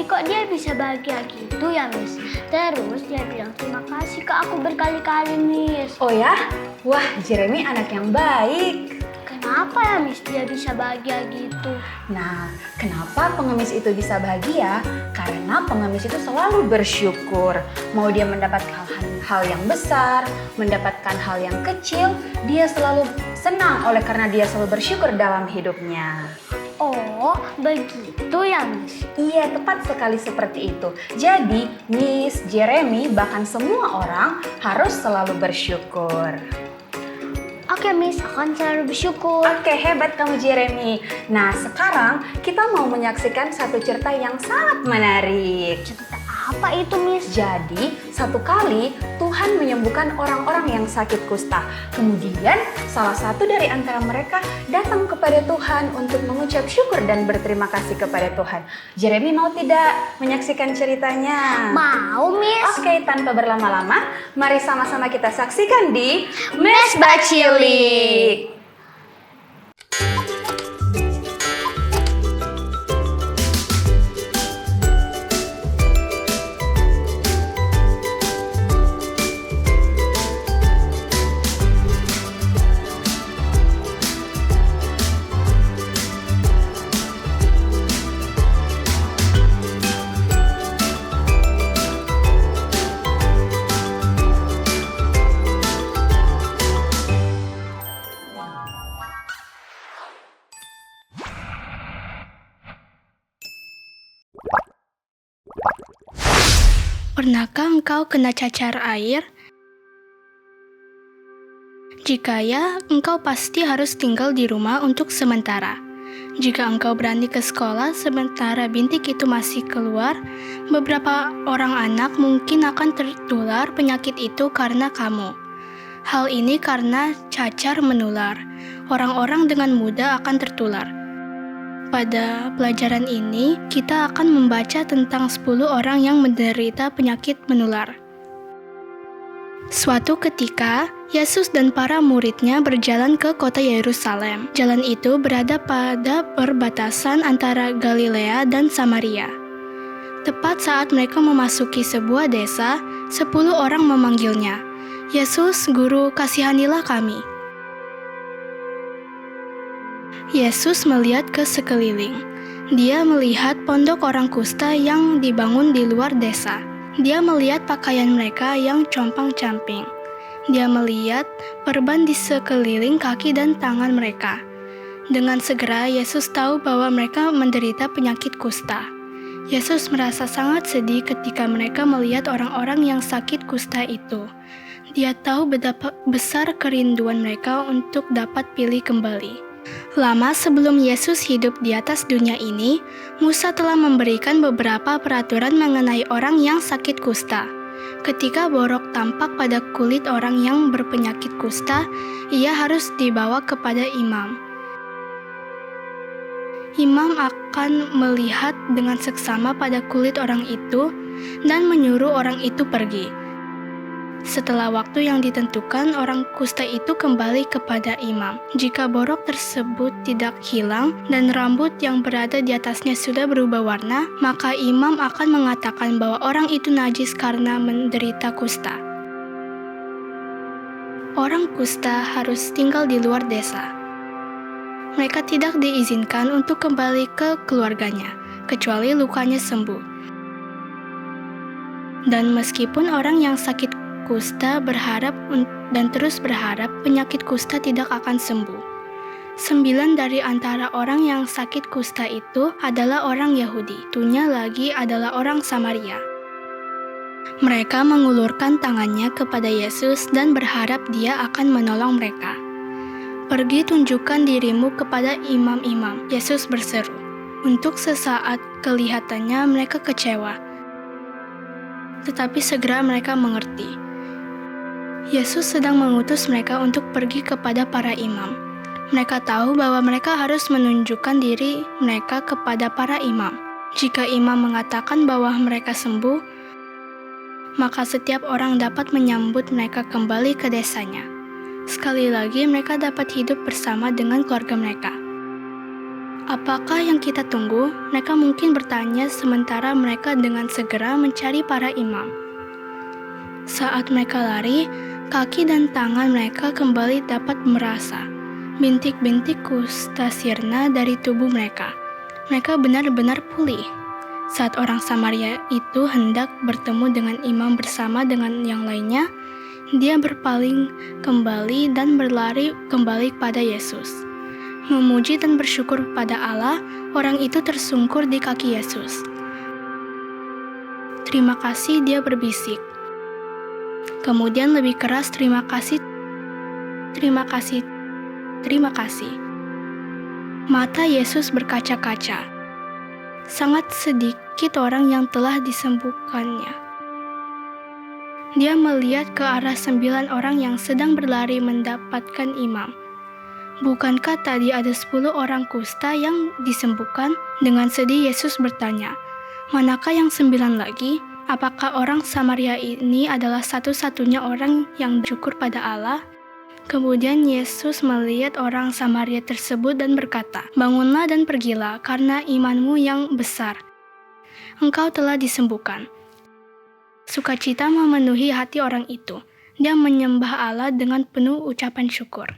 Tapi kok dia bisa bahagia gitu ya, Miss? Terus dia bilang terima kasih ke aku berkali-kali, Miss. Oh ya? Wah, Jeremy anak yang baik. Kenapa ya, Miss, dia bisa bahagia gitu? Nah, kenapa pengemis itu bisa bahagia? Karena pengemis itu selalu bersyukur. Mau dia mendapatkan hal yang besar, mendapatkan hal yang kecil, dia selalu senang oleh karena dia selalu bersyukur dalam hidupnya. Oh, begitu ya, Miss? Iya, tepat sekali seperti itu. Jadi, Miss, Jeremy, bahkan semua orang harus selalu bersyukur. Oke, Miss, akan selalu bersyukur. Oke, hebat kamu Jeremy. Nah, sekarang kita mau menyaksikan satu cerita yang sangat menarik. Cerita apa itu, Miss? Jadi, satu kali Tuhan menyembuhkan orang-orang yang sakit kusta. Kemudian, salah satu dari antara mereka datang kepada Tuhan untuk mengucap syukur dan berterima kasih kepada Tuhan. Jeremy mau tidak menyaksikan ceritanya? Mau, Miss. Oke, tanpa berlama-lama, mari sama-sama kita saksikan di Mesbah Cilik. Pernahkah engkau kena cacar air? Jika ya, engkau pasti harus tinggal di rumah untuk sementara. Jika engkau berani ke sekolah sementara bintik itu masih keluar, beberapa orang anak mungkin akan tertular penyakit itu karena kamu. Hal ini karena cacar menular. Orang-orang dengan mudah akan tertular. Pada pelajaran ini, kita akan membaca tentang 10 orang yang menderita penyakit menular. Suatu ketika, Yesus dan para muridnya berjalan ke kota Yerusalem. Jalan itu berada pada perbatasan antara Galilea dan Samaria. Tepat saat mereka memasuki sebuah desa, 10 orang memanggilnya, "Yesus, Guru, kasihanilah kami." Yesus melihat ke sekeliling. Dia melihat pondok orang kusta yang dibangun di luar desa. Dia melihat pakaian mereka yang compang-camping. Dia melihat perban di sekeliling kaki dan tangan mereka. Dengan segera, Yesus tahu bahwa mereka menderita penyakit kusta. Yesus merasa sangat sedih ketika mereka melihat orang-orang yang sakit kusta itu. Dia tahu betapa besar kerinduan mereka untuk dapat pulih kembali. Lama sebelum Yesus hidup di atas dunia ini, Musa telah memberikan beberapa peraturan mengenai orang yang sakit kusta. Ketika borok tampak pada kulit orang yang berpenyakit kusta, ia harus dibawa kepada imam. Imam akan melihat dengan seksama pada kulit orang itu dan menyuruh orang itu pergi. Setelah waktu yang ditentukan, orang kusta itu kembali kepada imam. Jika borok tersebut tidak hilang dan rambut yang berada di atasnya sudah berubah warna, maka imam akan mengatakan bahwa orang itu najis karena menderita kusta. Orang kusta harus tinggal di luar desa. Mereka tidak diizinkan untuk kembali ke keluarganya, kecuali lukanya sembuh. Dan meskipun orang yang sakit kusta berharap dan terus berharap penyakit kusta tidak akan sembuh. 9 dari antara orang yang sakit kusta itu adalah orang Yahudi, 1 lagi adalah orang Samaria. Mereka mengulurkan tangannya kepada Yesus dan berharap dia akan menolong mereka. "Pergi tunjukkan dirimu kepada imam-imam," Yesus berseru. Untuk sesaat kelihatannya mereka kecewa, tetapi segera mereka mengerti. Yesus sedang mengutus mereka untuk pergi kepada para imam. Mereka tahu bahwa mereka harus menunjukkan diri mereka kepada para imam. Jika imam mengatakan bahwa mereka sembuh, maka setiap orang dapat menyambut mereka kembali ke desanya. Sekali lagi, mereka dapat hidup bersama dengan keluarga mereka. Apakah yang kita tunggu? Mereka mungkin bertanya sementara mereka dengan segera mencari para imam. Saat mereka lari, kaki dan tangan mereka kembali dapat merasa. Bintik-bintik kusta sirna dari tubuh mereka. Mereka benar-benar pulih. Saat orang Samaria itu hendak bertemu dengan imam bersama dengan yang lainnya, dia berpaling kembali dan berlari kembali pada Yesus. Memuji dan bersyukur pada Allah, orang itu tersungkur di kaki Yesus. Terima kasih, dia berbisik. Kemudian lebih keras, terima kasih, terima kasih, terima kasih. Mata Yesus berkaca-kaca. Sangat sedikit orang yang telah disembuhkannya. Dia melihat ke arah 9 orang yang sedang berlari mendapatkan imam. Bukankah tadi ada 10 orang kusta yang disembuhkan? Dengan sedih Yesus bertanya, manakah yang 9 lagi? Apakah orang Samaria ini adalah satu-satunya orang yang bersyukur pada Allah? Kemudian Yesus melihat orang Samaria tersebut dan berkata, bangunlah dan pergilah karena imanmu yang besar. Engkau telah disembuhkan. Sukacita memenuhi hati orang itu. Dia menyembah Allah dengan penuh ucapan syukur.